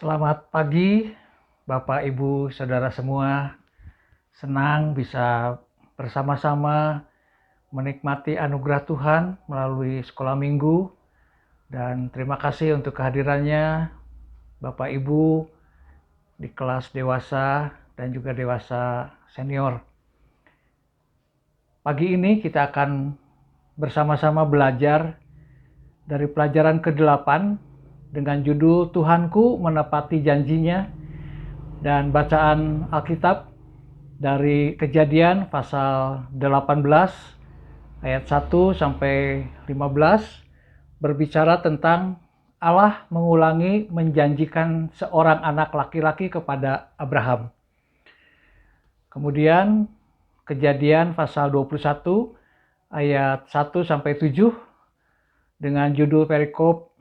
Selamat pagi, Bapak, Ibu, Saudara semua. Senang bisa bersama-sama menikmati anugerah Tuhan melalui sekolah minggu. Dan terima kasih untuk kehadirannya Bapak Ibu di kelas dewasa dan juga dewasa senior. Pagi ini kita akan bersama-sama belajar dari pelajaran ke-8 dengan judul Tuhanku menepati janjinya, dan bacaan Alkitab dari Kejadian pasal 18 ayat 1 sampai 15 berbicara tentang Allah mengulangi menjanjikan seorang anak laki-laki kepada Abraham. Kemudian Kejadian pasal 21 ayat 1 sampai 7 dengan judul perikop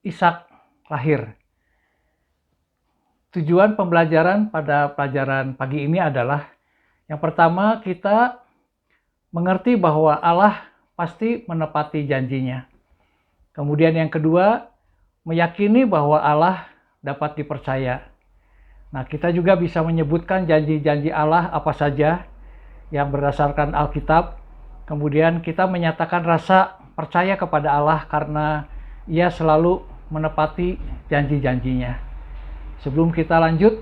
Ishak lahir. Tujuan pembelajaran pada pelajaran pagi ini adalah yang pertama, kita mengerti bahwa Allah pasti menepati janjinya. Kemudian yang kedua, meyakini bahwa Allah dapat dipercaya. Nah, kita juga bisa menyebutkan janji-janji Allah apa saja yang berdasarkan Alkitab. Kemudian kita menyatakan rasa percaya kepada Allah karena Ia selalu menepati janji-janjinya. Sebelum kita lanjut,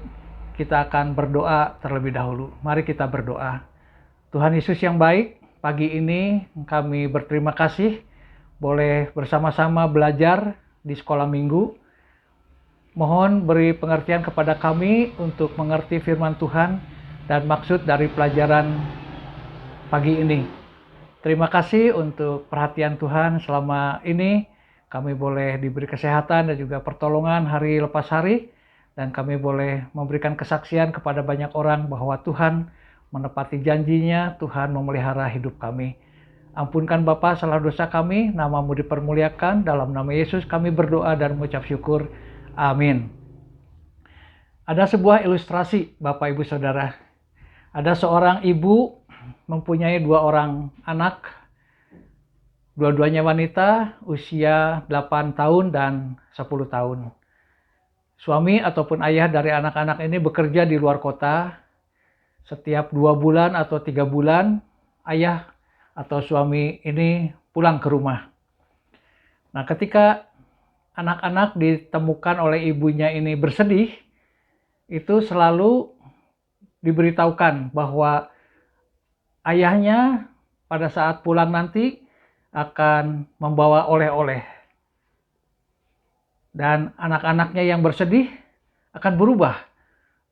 kita akan berdoa terlebih dahulu. Mari kita berdoa. Tuhan Yesus yang baik, pagi ini kami berterima kasih boleh bersama-sama belajar di sekolah minggu. Mohon beri pengertian kepada kami untuk mengerti firman Tuhan dan maksud dari pelajaran pagi ini. Terima kasih untuk perhatian Tuhan selama ini. Kami boleh diberi kesehatan dan juga pertolongan hari lepas hari. Dan kami boleh memberikan kesaksian kepada banyak orang bahwa Tuhan menepati janjinya, Tuhan memelihara hidup kami. Ampunkan Bapa salah dosa kami, nama-Mu dipermuliakan, dalam nama Yesus kami berdoa dan mengucap syukur. Amin. Ada sebuah ilustrasi, Bapak, Ibu, Saudara. Ada seorang ibu mempunyai 2 orang anak, dua-duanya wanita, usia 8 tahun dan 10 tahun. Suami ataupun ayah dari anak-anak ini bekerja di luar kota. Setiap 2 bulan atau 3 bulan, ayah atau suami ini pulang ke rumah. Nah, ketika anak-anak ditemukan oleh ibunya ini bersedih, itu selalu diberitahukan bahwa ayahnya pada saat pulang nanti akan membawa oleh-oleh. Dan anak-anaknya yang bersedih akan berubah.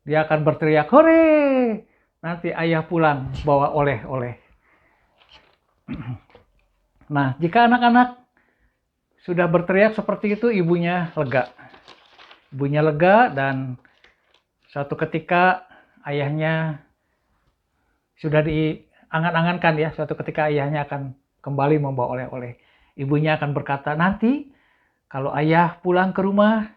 Dia akan berteriak, "Hore! Nanti ayah pulang bawa oleh-oleh." Nah, jika anak-anak sudah berteriak seperti itu, ibunya lega. Ibunya lega dan suatu ketika ayahnya sudah diangan-angankan ya, suatu ketika ayahnya akan kembali membawa oleh-oleh. Ibunya akan berkata, "Nanti kalau ayah pulang ke rumah,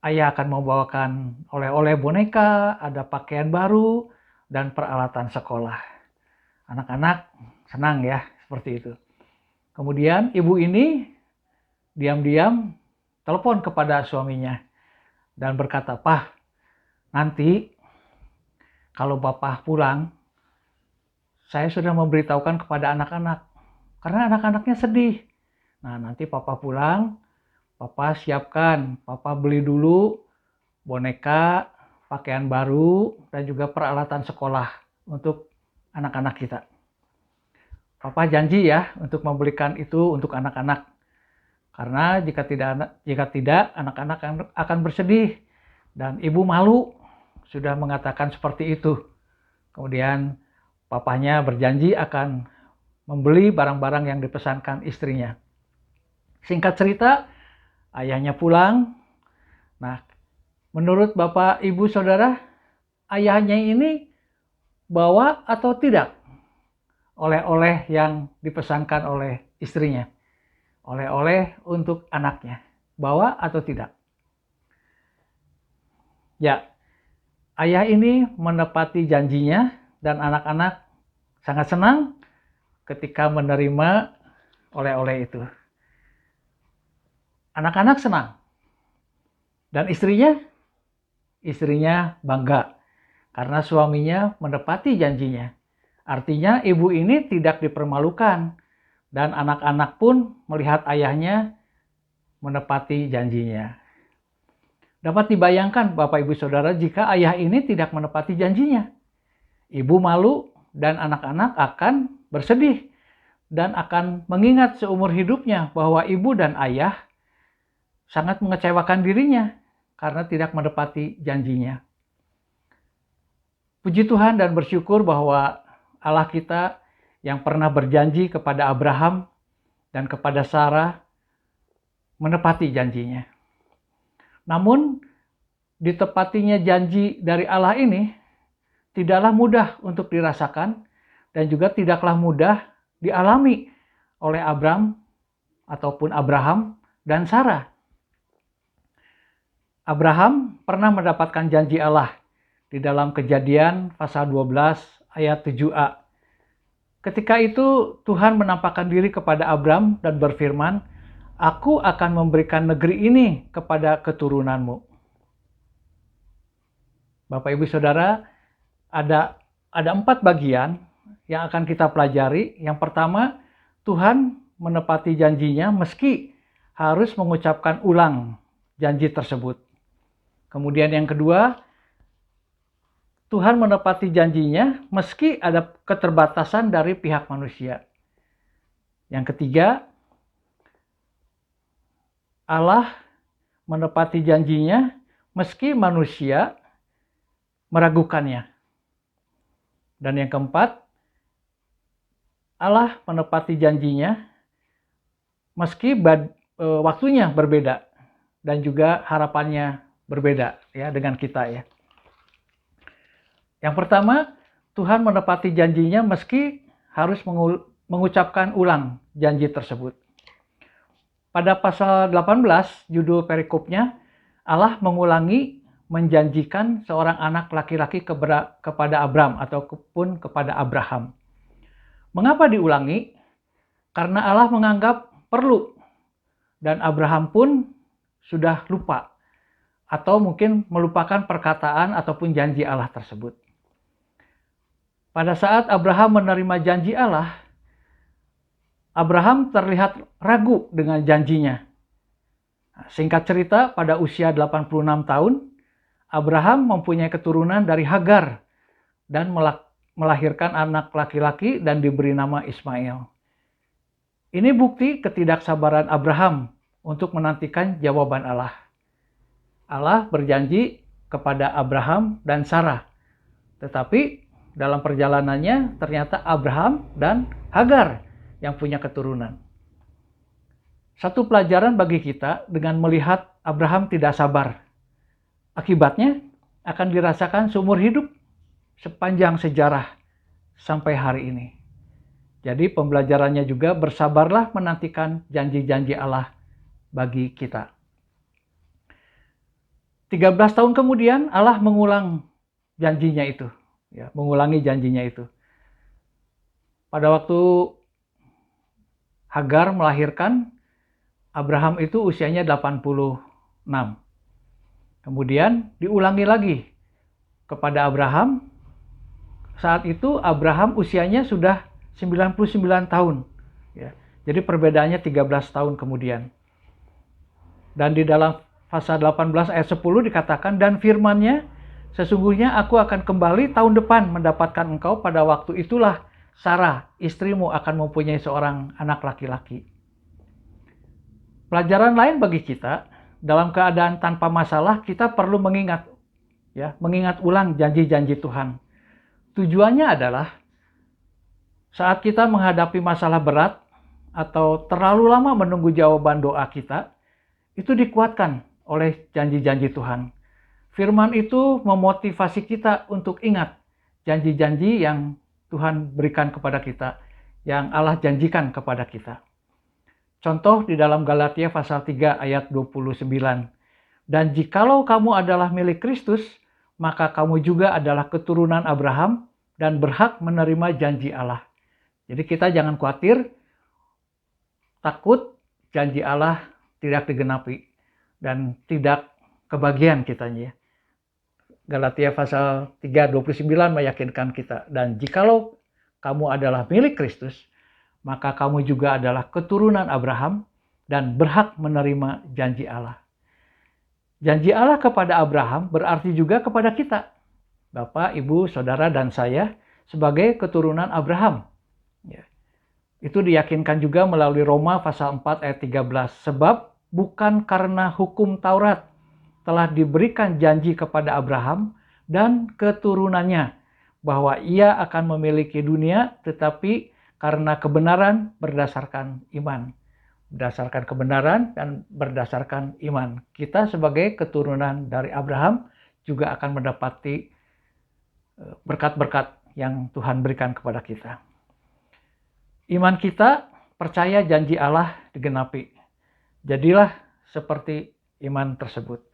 ayah akan membawakan oleh-oleh boneka, ada pakaian baru, dan peralatan sekolah." Anak-anak senang ya, seperti itu. Kemudian ibu ini diam-diam telepon kepada suaminya dan berkata, "Pak, nanti kalau Bapak pulang, saya sudah memberitahukan kepada anak-anak, karena anak-anaknya sedih. Nah, nanti Papa pulang, Papa siapkan, Papa beli dulu boneka, pakaian baru, dan juga peralatan sekolah untuk anak-anak kita. Papa janji ya untuk membelikan itu untuk anak-anak. Karena jika tidak, anak-anak akan bersedih. Dan ibu malu sudah mengatakan seperti itu." Kemudian papanya berjanji akan membeli barang-barang yang dipesankan istrinya. Singkat cerita, ayahnya pulang. Nah, menurut Bapak, Ibu, Saudara, ayahnya ini bawa atau tidak oleh-oleh yang dipesankan oleh istrinya? Oleh-oleh untuk anaknya. Bawa atau tidak? Ya, ayah ini menepati janjinya dan anak-anak sangat senang ketika menerima oleh-oleh itu. Anak-anak senang. Dan istrinya bangga karena suaminya menepati janjinya. Artinya ibu ini tidak dipermalukan dan anak-anak pun melihat ayahnya menepati janjinya. Dapat dibayangkan Bapak Ibu Saudara jika ayah ini tidak menepati janjinya. Ibu malu dan anak-anak akan bersedih dan akan mengingat seumur hidupnya bahwa ibu dan ayah sangat mengecewakan dirinya karena tidak menepati janjinya. Puji Tuhan dan bersyukur bahwa Allah kita yang pernah berjanji kepada Abraham dan kepada Sarah menepati janjinya. Namun, ditepatinya janji dari Allah ini tidaklah mudah untuk dirasakan dan juga tidaklah mudah dialami oleh Abraham dan Sarah. Abraham pernah mendapatkan janji Allah di dalam Kejadian pasal 12 ayat 7a. Ketika itu Tuhan menampakkan diri kepada Abram dan berfirman, "Aku akan memberikan negeri ini kepada keturunanmu." Bapak Ibu Saudara, ada 4 bagian yang akan kita pelajari. Yang pertama, Tuhan menepati janjinya meski harus mengucapkan ulang janji tersebut. Kemudian yang kedua, Tuhan menepati janjinya meski ada keterbatasan dari pihak manusia. Yang ketiga, Allah menepati janjinya meski manusia meragukannya. Dan yang keempat, Allah menepati janjinya meski waktunya berbeda dan juga harapannya berbeda ya dengan kita ya. Yang pertama, Tuhan menepati janjinya meski harus mengucapkan ulang janji tersebut. Pada pasal 18, judul perikopnya, Allah mengulangi menjanjikan seorang anak laki-laki kepada Abram ataupun kepada Abraham. Mengapa diulangi? Karena Allah menganggap perlu dan Abraham pun sudah lupa atau mungkin melupakan perkataan ataupun janji Allah tersebut. Pada saat Abraham menerima janji Allah, Abraham terlihat ragu dengan janjinya. Singkat cerita, pada usia 86 tahun, Abraham mempunyai keturunan dari Hagar dan melahirkan anak laki-laki dan diberi nama Ismail. Ini bukti ketidaksabaran Abraham untuk menantikan jawaban Allah. Allah berjanji kepada Abraham dan Sarah, tetapi dalam perjalanannya ternyata Abraham dan Hagar yang punya keturunan. Satu pelajaran bagi kita dengan melihat Abraham tidak sabar. Akibatnya akan dirasakan seumur hidup sepanjang sejarah sampai hari ini. Jadi pembelajarannya juga bersabarlah menantikan janji-janji Allah bagi kita. 13 tahun kemudian Allah mengulangi janjinya itu. Pada waktu Hagar melahirkan, Abraham itu usianya 86. Kemudian diulangi lagi kepada Abraham. Saat itu Abraham usianya sudah 99 tahun. Jadi perbedaannya 13 tahun kemudian. Dan di dalam pasal 18 ayat 10 dikatakan, "Dan firman-Nya, sesungguhnya aku akan kembali tahun depan mendapatkan engkau, pada waktu itulah Sarah, istrimu akan mempunyai seorang anak laki-laki." Pelajaran lain bagi kita, dalam keadaan tanpa masalah, kita perlu mengingat ulang janji-janji Tuhan. Tujuannya adalah saat kita menghadapi masalah berat atau terlalu lama menunggu jawaban doa kita, itu dikuatkan oleh janji-janji Tuhan. Firman itu memotivasi kita untuk ingat janji-janji yang Tuhan berikan kepada kita, yang Allah janjikan kepada kita. Contoh di dalam Galatia pasal 3 ayat 29. "Dan jikalau kamu adalah milik Kristus, maka kamu juga adalah keturunan Abraham dan berhak menerima janji Allah." Jadi kita jangan khawatir, takut janji Allah tidak digenapi dan tidak kebagian kitanya. Galatia pasal 3:29 meyakinkan kita, dan jikalau kamu adalah milik Kristus, maka kamu juga adalah keturunan Abraham dan berhak menerima janji Allah. Janji Allah kepada Abraham berarti juga kepada kita, Bapak, Ibu, Saudara, dan saya sebagai keturunan Abraham. Ya. Itu diyakinkan juga melalui Roma pasal 4 ayat 13. Sebab bukan karena hukum Taurat telah diberikan janji kepada Abraham dan keturunannya bahwa ia akan memiliki dunia, tetapi karena kebenaran berdasarkan iman. Berdasarkan kebenaran dan berdasarkan iman. Kita sebagai keturunan dari Abraham juga akan mendapati berkat-berkat yang Tuhan berikan kepada kita. Iman kita percaya janji Allah digenapi. Jadilah seperti iman tersebut.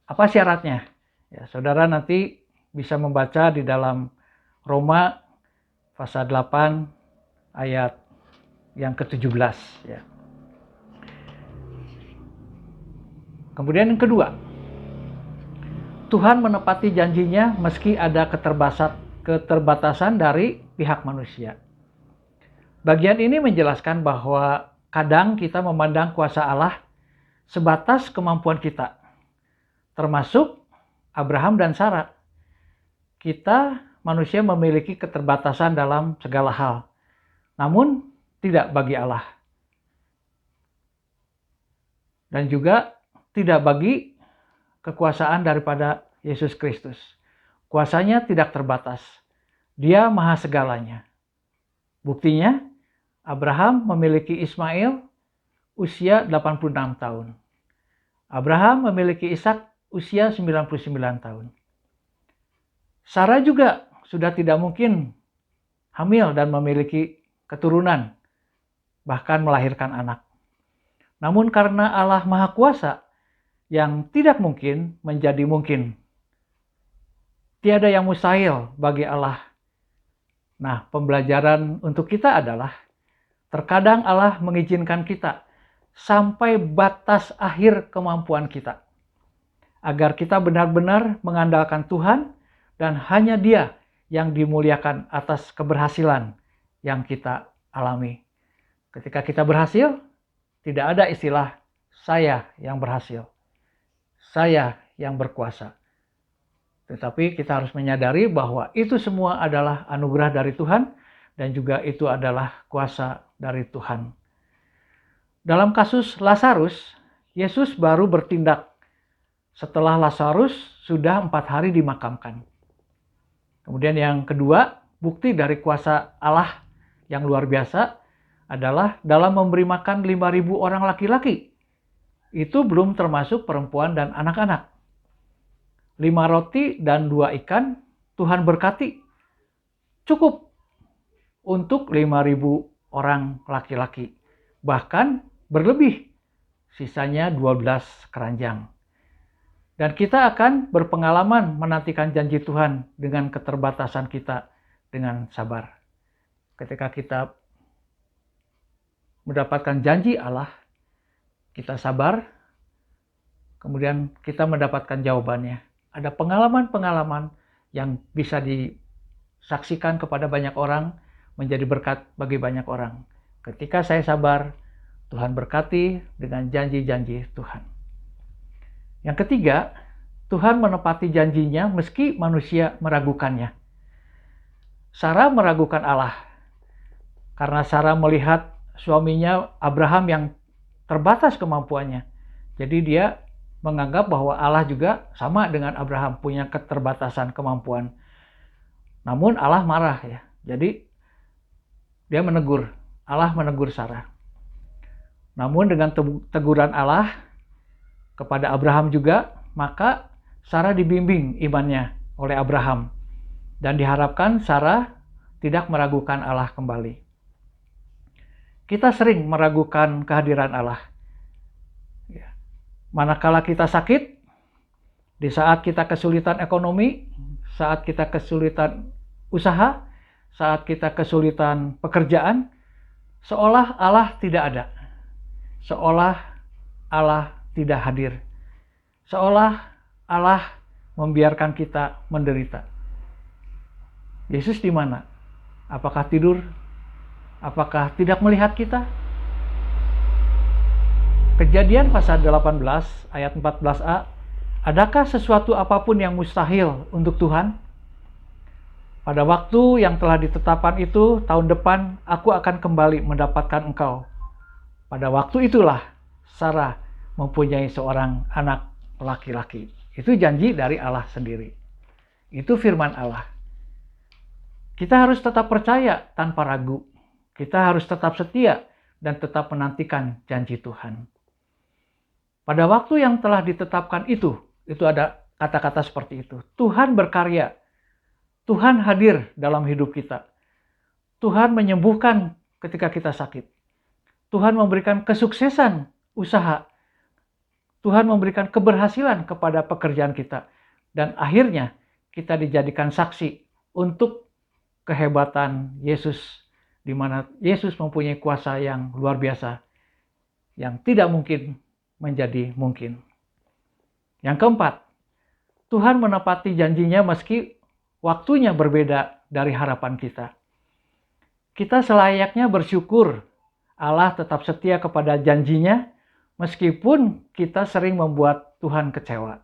Apa syaratnya? Ya, saudara nanti bisa membaca di dalam Roma pasal 8 ayat yang ke-17. Ya. Kemudian yang kedua, Tuhan menepati janjinya meski ada keterbatasan dari pihak manusia. Bagian ini menjelaskan bahwa kadang kita memandang kuasa Allah sebatas kemampuan kita, termasuk Abraham dan Sarah. Kita manusia memiliki keterbatasan dalam segala hal, namun tidak bagi Allah. Dan juga tidak bagi kekuasaan daripada Yesus Kristus. Kuasanya tidak terbatas. Dia maha segalanya. Buktinya, Abraham memiliki Ismail usia 86 tahun. Abraham memiliki Ishak usia 99 tahun. Sarah juga sudah tidak mungkin hamil dan memiliki keturunan, bahkan melahirkan anak. Namun karena Allah Maha Kuasa, yang tidak mungkin menjadi mungkin. Tiada yang mustahil bagi Allah. Nah, pembelajaran untuk kita adalah, terkadang Allah mengizinkan kita sampai batas akhir kemampuan kita, agar kita benar-benar mengandalkan Tuhan dan hanya Dia yang dimuliakan atas keberhasilan yang kita alami. Ketika kita berhasil, tidak ada istilah saya yang berhasil, saya yang berkuasa. Tetapi kita harus menyadari bahwa itu semua adalah anugerah dari Tuhan dan juga itu adalah kuasa dari Tuhan. Dalam kasus Lazarus, Yesus baru bertindak setelah Lazarus sudah 4 hari dimakamkan. Kemudian yang kedua, bukti dari kuasa Allah yang luar biasa adalah dalam memberi makan 5.000 orang laki-laki. Itu belum termasuk perempuan dan anak-anak. 5 roti dan 2 ikan Tuhan berkati. Cukup untuk 5.000 orang laki-laki. Bahkan berlebih. Sisanya 12 keranjang. Dan kita akan berpengalaman menantikan janji Tuhan dengan keterbatasan kita dengan sabar. Ketika kita mendapatkan janji Allah, kita sabar, kemudian kita mendapatkan jawabannya. Ada pengalaman-pengalaman yang bisa disaksikan kepada banyak orang, menjadi berkat bagi banyak orang. Ketika saya sabar, Tuhan berkati dengan janji-janji Tuhan. Yang ketiga, Tuhan menepati janjinya meski manusia meragukannya. Sarah meragukan Allah, karena Sarah melihat suaminya Abraham yang terbatas kemampuannya. Jadi dia menganggap bahwa Allah juga sama dengan Abraham, punya keterbatasan kemampuan. Namun Allah marah ya. Jadi dia menegur, Allah menegur Sarah. Namun dengan teguran Allah kepada Abraham juga, maka Sarah dibimbing imannya oleh Abraham. Dan diharapkan Sarah tidak meragukan Allah kembali. Kita sering meragukan kehadiran Allah. Manakala kita sakit, di saat kita kesulitan ekonomi, saat kita kesulitan usaha, saat kita kesulitan pekerjaan, seolah Allah tidak ada. Seolah Allah tidak hadir. seolah Allah membiarkan kita menderita. Yesus di mana? Apakah tidur? Apakah tidak melihat kita? Kejadian pasal 18 ayat 14a, adakah sesuatu apapun yang mustahil untuk Tuhan? Pada waktu yang telah ditetapkan itu, tahun depan aku akan kembali mendapatkan engkau. Pada waktu itulah Sarah mempunyai seorang anak laki-laki. Itu janji dari Allah sendiri. Itu firman Allah. Kita harus tetap percaya tanpa ragu. Kita harus tetap setia dan tetap menantikan janji Tuhan. Pada waktu yang telah ditetapkan itu ada kata-kata seperti itu. Tuhan berkarya. Tuhan hadir dalam hidup kita. Tuhan menyembuhkan ketika kita sakit. Tuhan memberikan kesuksesan usaha. Tuhan memberikan keberhasilan kepada pekerjaan kita. Dan akhirnya kita dijadikan saksi untuk kehebatan Yesus, di mana Yesus mempunyai kuasa yang luar biasa, yang tidak mungkin menjadi mungkin. Yang keempat, Tuhan menepati janjinya meski waktunya berbeda dari harapan kita. Kita selayaknya bersyukur Allah tetap setia kepada janjinya meskipun kita sering membuat Tuhan kecewa.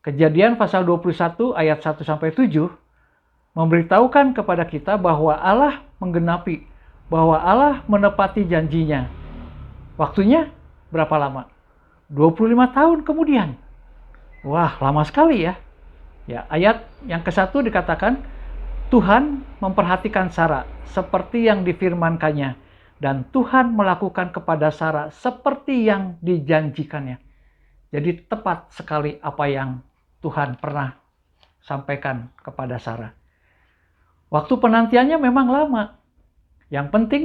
Kejadian pasal 21 ayat 1-7 memberitahukan kepada kita bahwa Allah menggenapi, bahwa Allah menepati janjinya. Waktunya berapa lama? 25 tahun kemudian. Wah, lama sekali ya. Ya, ayat yang ke-1 dikatakan, Tuhan memperhatikan Sarah seperti yang difirmankannya, dan Tuhan melakukan kepada Sarah seperti yang dijanjikannya. Jadi tepat sekali apa yang Tuhan pernah sampaikan kepada Sarah. Waktu penantiannya memang lama. Yang penting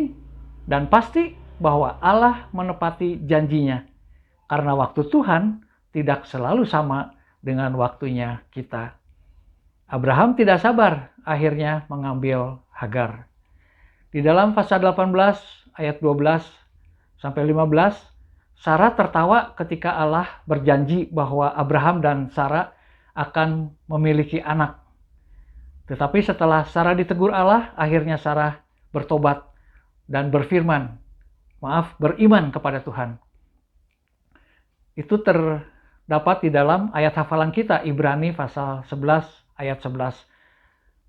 dan pasti bahwa Allah menepati janjinya. Karena waktu Tuhan tidak selalu sama dengan waktunya kita. Abraham tidak sabar, akhirnya mengambil Hagar. Di dalam pasal 18 ayat 12-15, Sarah tertawa ketika Allah berjanji bahwa Abraham dan Sarah akan memiliki anak. Tetapi setelah Sarah ditegur Allah, akhirnya Sarah bertobat dan beriman kepada Tuhan. Itu terdapat di dalam ayat hafalan kita, Ibrani pasal 11 ayat 11.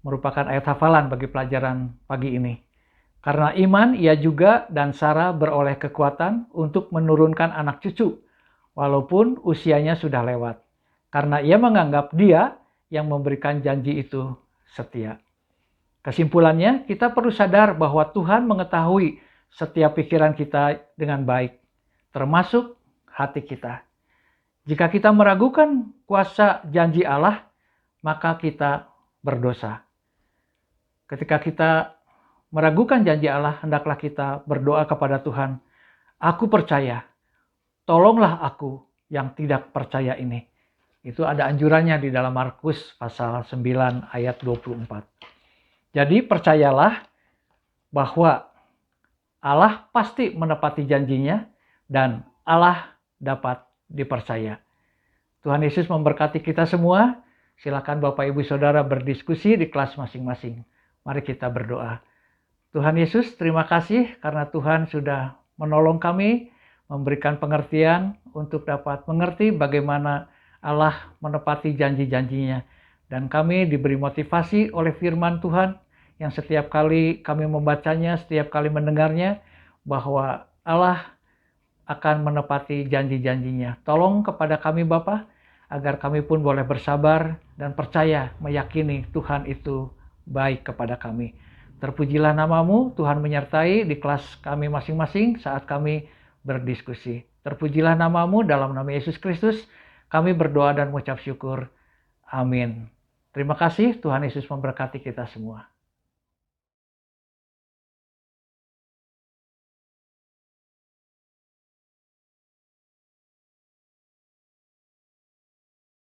Merupakan ayat hafalan bagi pelajaran pagi ini. Karena iman, ia juga dan Sarah beroleh kekuatan untuk menurunkan anak cucu, walaupun usianya sudah lewat. Karena ia menganggap Dia yang memberikan janji itu setia. Kesimpulannya, kita perlu sadar bahwa Tuhan mengetahui setiap pikiran kita dengan baik, termasuk hati kita. Jika kita meragukan kuasa janji Allah, maka kita berdosa. Ketika kita meragukan janji Allah, hendaklah kita berdoa kepada Tuhan. Aku percaya, tolonglah aku yang tidak percaya ini. Itu ada anjurannya di dalam Markus pasal 9 ayat 24. Jadi percayalah bahwa Allah pasti menepati janjinya dan Allah dapat dipercaya. Tuhan Yesus memberkati kita semua. Silakan Bapak Ibu Saudara berdiskusi di kelas masing-masing. Mari kita berdoa. Tuhan Yesus, terima kasih karena Tuhan sudah menolong kami, memberikan pengertian untuk dapat mengerti bagaimana Allah menepati janji-janjinya. Dan kami diberi motivasi oleh firman Tuhan yang setiap kali kami membacanya, setiap kali mendengarnya, bahwa Allah akan menepati janji-janjinya. Tolong kepada kami Bapa, agar kami pun boleh bersabar dan percaya, meyakini Tuhan itu baik kepada kami. Terpujilah namamu, Tuhan menyertai di kelas kami masing-masing saat kami berdiskusi. Terpujilah namamu, dalam nama Yesus Kristus, kami berdoa dan mengucap syukur. Amin. Terima kasih, Tuhan Yesus memberkati kita semua.